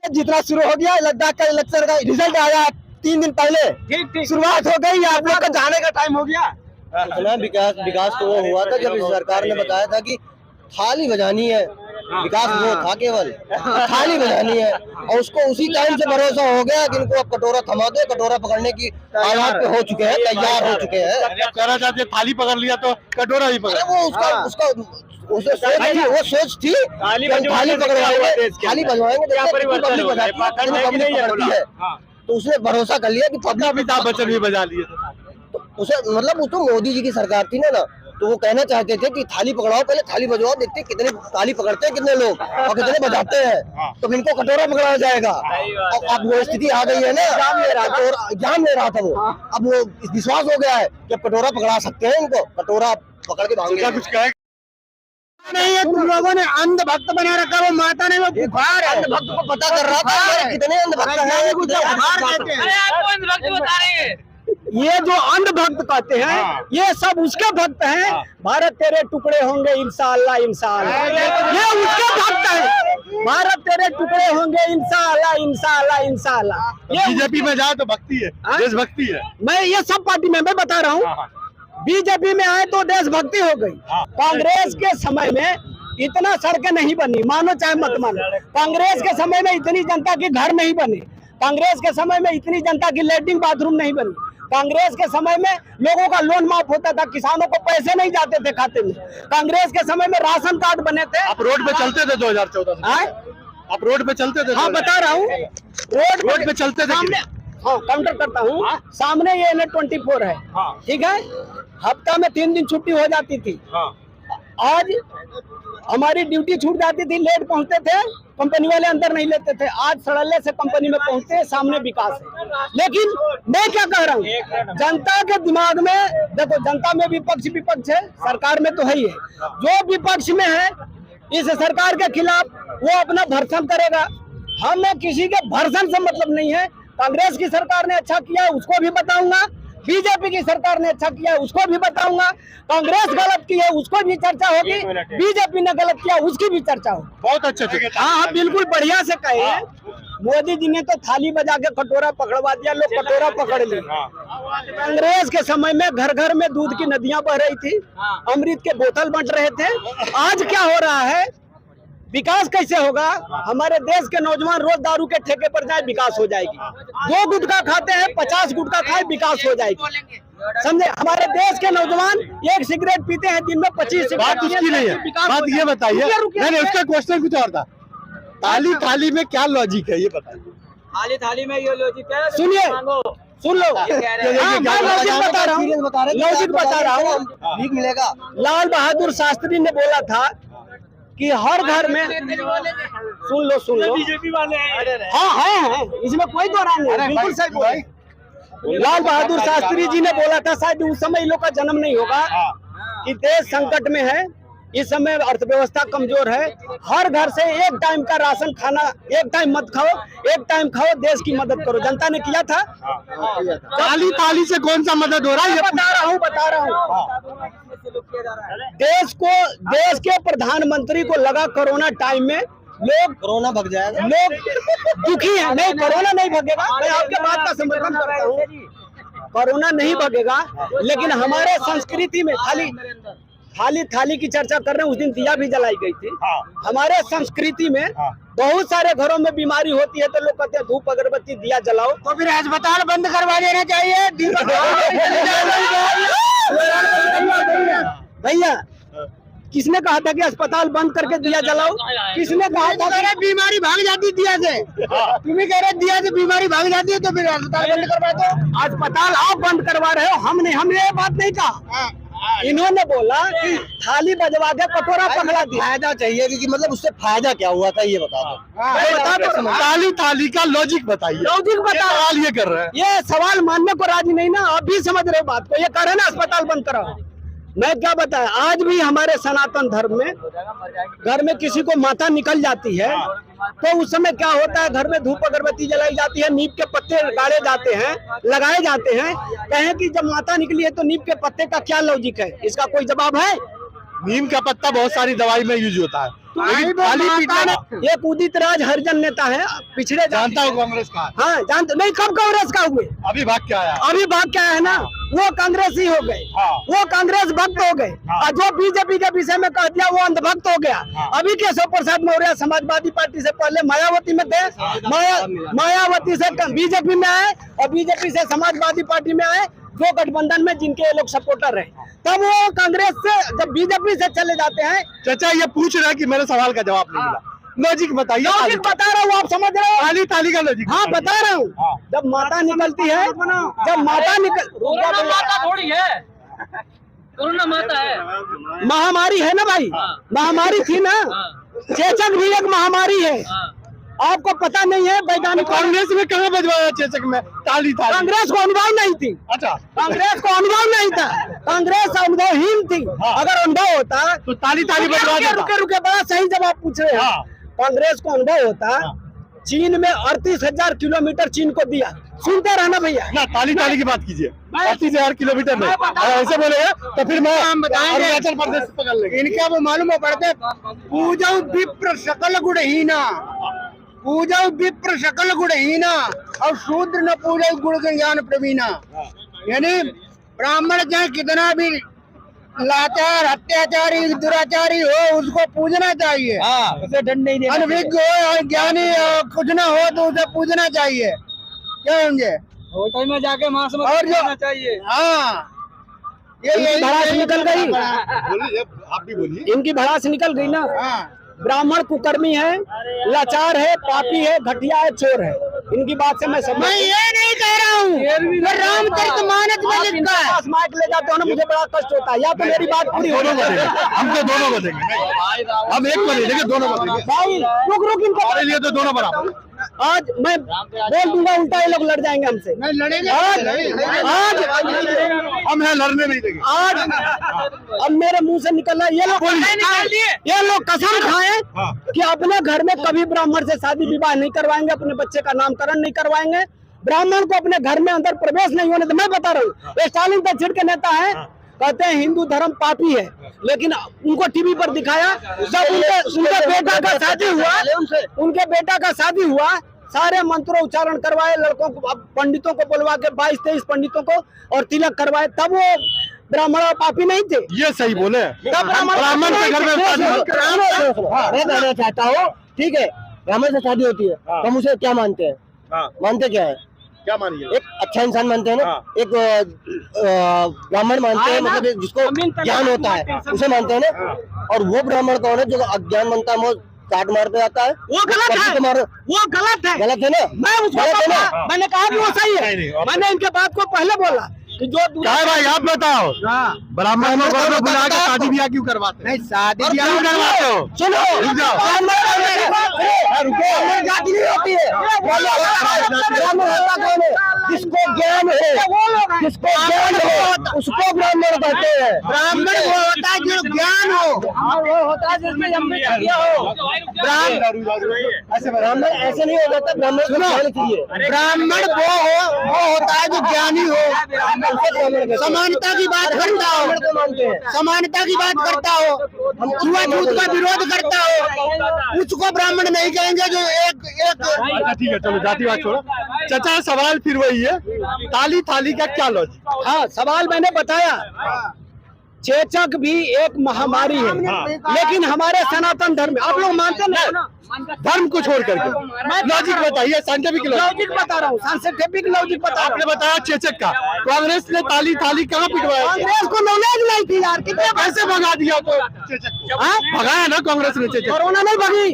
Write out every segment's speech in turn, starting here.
जितना शुरू हो गया, लद्दाख का इलेक्शन का रिजल्ट आया 3 दिन पहले, ठीक शुरुआत हो गई, आप लोग का जाने का टाइम हो गया। इतना विकास तो वो हुआ था जब इस सरकार ने बताया था कि थाली बजानी है, विकास वो था केवल थाली बजानी है, और उसको उसी टाइम से भरोसा हो गया कि इनको अब कटोरा थमा दो, कटोरा पकड़ने की हालात पे हो चुके हैं, तैयार हो चुके हैं। कहना चाहते थाली पकड़ लिया तो कटोरा भी पकड़। वो उसका उसे सोच थी थाली पकड़वाएंगे, थाली बजवाएंगे, पब्लिक बजाती है, तो उसने भरोसा कर लिया कि पब्लिक। अमिताभ बच्चन भी बजा लिए तो उसे मतलब वो तो मोदी जी की सरकार थी ना, तो वो कहना चाहते थे कि थाली पकड़ाओ, पहले थाली बजवाओ, देखते कितने थाली पकड़ते हैं कितने लोग और कितने बजाते हैं, तो इनको कटोरा पकड़ाया जाएगा। और अब वो स्थिति आ गई है ना, एग्जाम ले रहा था वो, अब वो विश्वास हो गया है कि कटोरा पकड़ा सकते हैं, इनको कटोरा पकड़ के भागेंगे। कुछ कहे नहीं है, तुम लोगों ने अंधभक्त बना रखा, वो माता ने वो बुखार है, अंधभक्त को पता कर रहा था कितने अंधभक्त हैं, बता रहे हैं। ये जो अंधभक्त कहते हैं, ये सब उसके भक्त हैं। भारत तेरे टुकड़े होंगे इंशाअल्लाह इंशाअल्लाह, ये उसके भक्त हैं। भारत तेरे टुकड़े होंगे इंशाअल्लाह इंशाअल्लाह इंशाअल्लाह। ये बीजेपी में जाए तो भक्ति है, देशभक्ति है। मैं ये सब पार्टी में मैं बता रहा हूँ, बीजेपी में आए तो देशभक्ति हो गई। कांग्रेस के समय में इतना सड़कें नहीं बनी, मानो चाहे मत मानो। कांग्रेस के समय में इतनी जनता की घर नहीं बने, कांग्रेस के समय में इतनी जनता की लैट्रिन बाथरूम नहीं बनी, कांग्रेस के समय में लोगों का लोन माफ होता था, किसानों को पैसे नहीं जाते थे खाते में, कांग्रेस के समय में राशन कार्ड बने थे। आप रोड पे चलते थे 2014 में? आप रोड पे चलते थे? हाँ बता रहा हूँ, रोड पे चलते थे। हाँ काउंटर करता हूँ, सामने ये N24 है, ठीक है, हफ्ता में 3 दिन छुट्टी हो जाती थी। आज हमारी ड्यूटी छूट जाती थी, लेट पहुंचते थे, कंपनी वाले अंदर नहीं लेते थे। आज सड़ल्ले से कंपनी में पहुंचते हैं, सामने विकास है। लेकिन मैं क्या कह रहा हूँ, जनता के दिमाग में देखो, जनता में विपक्ष है, सरकार में तो है ही है। जो विपक्ष में है इस सरकार के खिलाफ वो अपना भर्सन करेगा, हमें किसी के भर्सन से मतलब नहीं है। कांग्रेस की सरकार ने अच्छा किया उसको भी बताऊंगा, बीजेपी की सरकार ने अच्छा किया उसको भी बताऊंगा, कांग्रेस गलत की है उसको भी चर्चा होगी, बीजेपी ने गलत किया उसकी भी चर्चा होगी। बहुत अच्छे थे। हाँ बिल्कुल बढ़िया से कहे। मोदी जी ने तो थाली बजा के कटोरा पकड़वा दिया, लोग कटोरा पकड़ लिए। कांग्रेस के समय में घर घर में दूध की नदियां बह रही थी, अमृत के बोतल बंट रहे थे। आज क्या हो रहा है, विकास कैसे होगा? हमारे देश के नौजवान रोज दारू के ठेके पर जाए, विकास हो जाएगी। 2 गुटखा खाते हैं, 50 गुटखा खाए, विकास हो जाएगी। समझे? हमारे देश के नौजवान 1 सिगरेट पीते हैं दिन में 25 सिगरेट। बात उसकी नहीं है, बात ये बताइए। नहीं, उसका क्वेश्चन कुछ और था। थाली में क्या लॉजिक है ये बताइए। थाली में ये लॉजिक है, सुनिए, सुन लो। मैं लॉजिक बता रहा हूँ, लॉजिक बता रहा हूँ। भीख मिलेगा। लाल बहादुर शास्त्री ने बोला था कि हर घर में, सुन लो, बीजेपी वाले हैं। हाँ है, इसमें कोई दो राय नहीं, बिल्कुल सही बोले। लाल बहादुर शास्त्री जी ने बोला था, शायद उस समय इन लोग का जन्म नहीं होगा, कि देश संकट में है, इस समय अर्थव्यवस्था कमजोर है, हर घर से 1 टाइम का राशन खाना, 1 टाइम मत खाओ, 1 टाइम खाओ, देश की मदद करो। जनता ने किया था। थाली से कौन सा मदद हो रहा है? बता रहा हूँ। देश के प्रधानमंत्री को लगा कोरोना टाइम में लोग, कोरोना भग जाएगा, लोग दुखी हैं। नहीं, कोरोना नहीं भगेगा, मैं आपके बात का समर्थन करता हूँ, कोरोना नहीं भगेगा, लेकिन हमारे संस्कृति में थाली की चर्चा कर रहे हैं। उस दिन दिया भी जलाई गई थी। हमारे संस्कृति में बहुत सारे घरों में बीमारी होती है, तो लोग कहते हैं धूप अगरबत्ती दिया जलाओ, तो फिर अस्पताल बंद करवा देना चाहिए। भैया, किसने कहा था कि अस्पताल बंद करके दिया जलाओ? किसने कहा था? अरे बीमारी भाग जाती दिया से, तुम्हें कह रहे दिया से बीमारी भाग जाती है, तो फिर अस्पताल बंद करवा दो। अस्पताल आप बंद करवा रहे हो, हमने ये बात नहीं कहा। इन्होंने बोला कि थाली बजवा के कटोरा पकड़ा दिया। फायदा चाहिए, क्योंकि मतलब उससे फायदा क्या हुआ था ये बता दो। थाली का लॉजिक बताइए। लॉजिक बता, सवाल ये कर रहे हैं, ये सवाल मानने को राजी नहीं ना, आप भी समझ रहे हो बात को। ये कह रहे ना अस्पताल बंद कराओ, मैं क्या बताया, आज भी हमारे सनातन धर्म में घर में किसी को माता निकल जाती है, तो उस समय क्या होता है, घर में धूप अगरबत्ती जलाई जाती है, नीम के पत्ते गाड़े जाते हैं, लगाए जाते हैं। कहें कि जब माता निकली है तो नीम के पत्ते का क्या लॉजिक है? इसका कोई जवाब है? नीम का पत्ता बहुत सारी दवाई में यूज होता है, लेकिन थाली पीटना एक उदित राज हरिजन नेता है, पिछड़े जानता हूँ कांग्रेस का। हाँ जानते नहीं, कब कांग्रेस का हुए, अभी भाग के आया। अभी भाग क्या है ना, वो कांग्रेस ही हो गए, हाँ। वो कांग्रेस भक्त हो गए, और जो बीजेपी के विषय में कह दिया वो अंधभक्त हो गया। अभी केशव प्रसाद मौर्य समाजवादी पार्टी से पहले मायावती में थे, मायावती से बीजेपी में आए, और बीजेपी से समाजवादी पार्टी में आए, दो गठबंधन में जिनके ये लोग सपोर्टर हैं। तब वो कांग्रेस से जब बीजेपी से चले जाते हैं। चाचा ये पूछ रहा है कि मेरे सवाल का जवाब नहीं मिला, लॉजिक बताइए। लॉजिक बता रहा हूँ, आप समझ रहे हो, थाली थाली का लॉजिक। हाँ बता रहा हूँ। जब माता निकलती है, जब माता कोरोना माता थोड़ी है, कोरोना माता है, महामारी है ना भाई, महामारी थी ना, चेचक भी एक महामारी है, आपको पता नहीं है। वैज्ञानिक कांग्रेस में कहाँ बजवाया चेचक में ताली थाली? कांग्रेस को अनुभव नहीं थी। अच्छा, कांग्रेस को अनुभव नहीं था, कांग्रेस अनुभवहीन थी। अगर अनुभव होता तो ताली ताली बजवा देता। रुके रुके बड़ा सही जवाब पूछ रहे हैं। कांग्रेस को अनुभव होता, चीन में 38,000 किलोमीटर चीन को दिया। सुनते रहना भैया, ना ताली ताली की बात कीजिए। 38,000 किलोमीटर में ऐसे बोलेगा तो फिर मैं अरुणाचल प्रदेश पकड़ लेंगे। इनका वो मालूम हो पड़ते, पूजा विप्र सकल गुणहीना, पूजा विप्र सकल गुणहीना, और शूद्र न पूजा गुण ज्ञान प्रवीणा। यानी ब्राह्मण चाहे कितना भी लाचार, अत्याचारी, दुराचारी हो, उसको पूजना चाहिए। उसे दंड नहीं देना। अनभिज्ञ हो, ज्ञानी कुछ ना हो तो उसे पूजना चाहिए। क्या समझे? होटल में जाके मांस मत और जो खाना चाहिए। हाँ, ये भड़ास निकल गई, बोलिए, आप भी बोलिए। इनकी भड़ास निकल गई ना। ब्राह्मण कुकर्मी है, लाचार है, पापी है, घटिया है, चोर है। इनकी बात से मैं ये नहीं कह रहा हूँ, रामचरितमानस में लिखा है। माइक ले जाते हो ना, मुझे बड़ा कष्ट होता है। या तो मेरी बात पूरी हो दोनों को देंगे, हम तो दोनों को देंगे, हम एक को नहीं देंगे, दोनों को देंगे। भाई रुक इनको, हमारे लिए तो दोनों बराबर। आज मैं बोल दूंगा उल्टा, ये लोग लड़ जाएंगे हमसे। लड़ेंगे आज हम हैं, लड़ने नहीं देंगे। आज अब मेरे मुंह से निकला, ये लोग कसम खाएं कि अपने घर में कभी ब्राह्मण से शादी विवाह नहीं करवाएंगे, अपने बच्चे का नामकरण नहीं करवाएंगे, ब्राह्मण को अपने घर में अंदर प्रवेश नहीं होने। तो मैं बता रहा हूँ, ये स्टालिन तो छिड़ के नेता है, कहते हैं हिंदू धर्म पापी है, लेकिन उनको टीवी पर दिखाया जब उनके बेटा का शादी हुआ, उनके बेटा का शादी हुआ, सारे मंत्रों उच्चारण करवाए, लड़कों को, पंडितों को बुलवा के 22-23 पंडितों को, और तिलक करवाए, तब वो ब्राह्मण और पापी नहीं थे। ये सही बोले, तब ब्राह्मण के घर में मैं कहना चाहता हूँ, ठीक है, ब्राह्मण से शादी होती है तो हम उसे क्या मानते हैं? मानते क्या है? क्या मानिए? एक अच्छा इंसान मानते हैं ना, एक ब्राह्मण मानते हैं, मतलब जिसको ज्ञान होता है उसे मानते हैं ना। और वो ब्राह्मण कौन है जो अज्ञान बनता है, वो काट मारते जाता है? वो गलत है, वो गलत है, गलत है ना। मैं उसको मैंने कहा कि वो सही है, मैंने इनके बात को पहले बोला कि जो भाई आप बताओ, ब्राह्मण को घर में बुला के शादी ब्याह क्यों करवाते? नहीं, शादी क्यों करवाते हो? सुनो, रुक जाओ, जाति नहीं होती है, ब्राह्मण होता कौन है? जिसको ज्ञान हो, जिसको ज्ञान हो उसको ब्राह्मण कहते हैं। ब्राह्मण वो होता है जो ज्ञान हो, वो होता है जिसमें हो। ब्राह्मण ऐसे नहीं हो जाता, ब्राह्मण को ज्ञान चाहिए। ब्राह्मण वो होता है जो ज्ञानी हो, समानता की बात करता हो, समानता की बात करता हो, छुआछूत का विरोध करता हो, उसको ब्राह्मण नहीं कहेंगे जो एक अच्छा ठीक है, चलो जातिवाद छोड़ो। चाचा सवाल फिर वही है, ताली थाली का क्या लॉजिक? हाँ, सवाल मैंने बताया, चेचक भी एक महामारी है, लेकिन हमारे सनातन धर्म, आप लोग मानते ना, धर्म को छोड़ करके लॉजिक बताइए, साइंटिफिक लॉजिक बता रहा हूँ, साइंटिफिक लॉजिक बता रहा हूँ। आपने बताया चेचक का, कांग्रेस ने ताली थाली कहाँ पिटवाया? कांग्रेस को नॉलेज नहीं थी यार, कितने कैसे भगा दिया तो चेचक को? भगाया ना कांग्रेस ने चेचक। कोरोना नहीं भगी,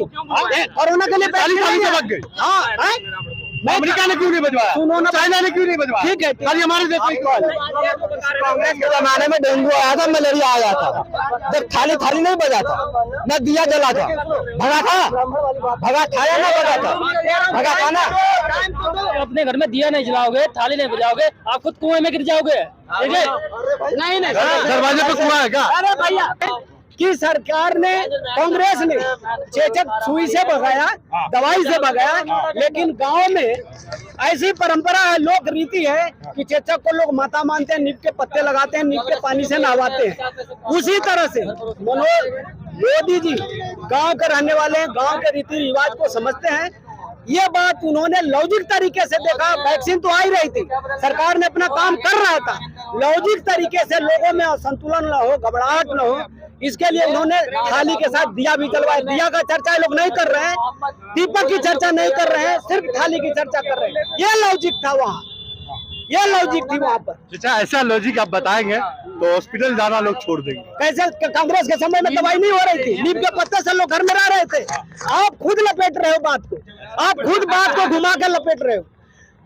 कोरोना के लिए ताली थाली से भग गई। हाँ, अमेरिका ने क्यों नहीं बजवाया? सुनो ना, चाइना ने क्यों नहीं बजवाया? ठीक है, खाली हमारे देश में। कांग्रेस के जमाने में डेंगू आया था, मलेरिया आया था, जब थाली थाली नहीं बजा था, न दिया जला था, भगा था, भगा था या ना भगा था? भगा था ना। अपने घर में दिया नहीं जलाओगे, थाली नहीं बजाओगे, आप खुद कुएं में गिर जाओगे। ठीक है? नहीं दरवाजे पे कुआं है क्या? अरे भैया, कि सरकार ने, कांग्रेस ने चेचक सुई से भगाया, दवाई से भगाया, लेकिन गांव में ऐसी परंपरा है, लोक रीति है कि चेचक को लोग माता मानते हैं, नीम के पत्ते लगाते हैं, नीम के पानी से नहवाते हैं। उसी तरह से मोदी जी गांव के रहने वाले हैं, गांव के रीति रिवाज को समझते हैं। ये बात उन्होंने लॉजिक तरीके से देखा। वैक्सीन तो आ ही रही थी, सरकार ने अपना काम कर रहा था, लॉजिक तरीके से लोगों में असंतुलन न हो, घबराहट न हो, इसके लिए उन्होंने थाली के साथ दिया भी जलवाया। दिया का चर्चा लोग नहीं कर रहे हैं, दीपक की चर्चा नहीं कर रहे हैं, सिर्फ थाली की चर्चा कर रहे हैं। ये लॉजिक था वहाँ, ये लॉजिक थी वहाँ पर। अच्छा, ऐसा लॉजिक आप बताएंगे तो हॉस्पिटल जाना लोग छोड़ देंगे। कैसे? कांग्रेस के समय में दवाई नहीं हो रही थी, नीम के पत्ते से लोग घर में रह रहे थे। आप खुद लपेट रहे हो बात को, आप खुद बात को घुमा कर लपेट रहे हो,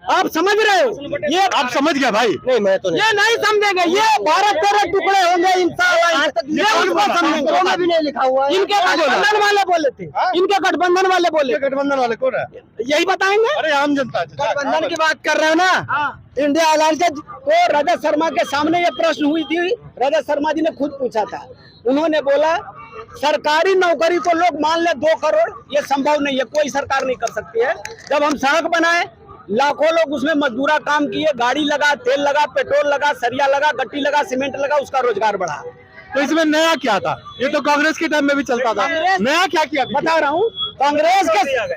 आप समझ रहे हो? ये आप समझ गया भाई? नहीं, मैं तो नहीं। ये नहीं समझेंगे। ये भारत तेरे टुकड़े होंगे इंशाअल्लाह, ये उनको समझेंगे। में भी नहीं लिखा हुआ है। इनके गठबंधन वाले बोले थे, इनके गठबंधन वाले बोले, गठबंधन वाले कौन है? यही बताएंगे। अरे आम जनता। गठबंधन की बात कर रहे हो ना, इंडिया अलायंस के तो रजत शर्मा के सामने ये प्रश्न हुई थी, रजत शर्मा जी ने खुद पूछा था। उन्होंने बोला सरकारी नौकरी तो लोग मान ले 2 करोड़, ये संभव नहीं है, कोई सरकार नहीं कर सकती है। जब हम सड़क बनाए, लाखों लोग उसमें मजदूरा काम किए, गाड़ी लगा, तेल लगा, पेट्रोल लगा, सरिया लगा, गट्टी लगा, सीमेंट लगा, उसका रोजगार बढ़ा। तो इसमें नया क्या था? ये तो कांग्रेस के टाइम में भी चलता था। नया क्या किया? बता रहा हूँ, कांग्रेस के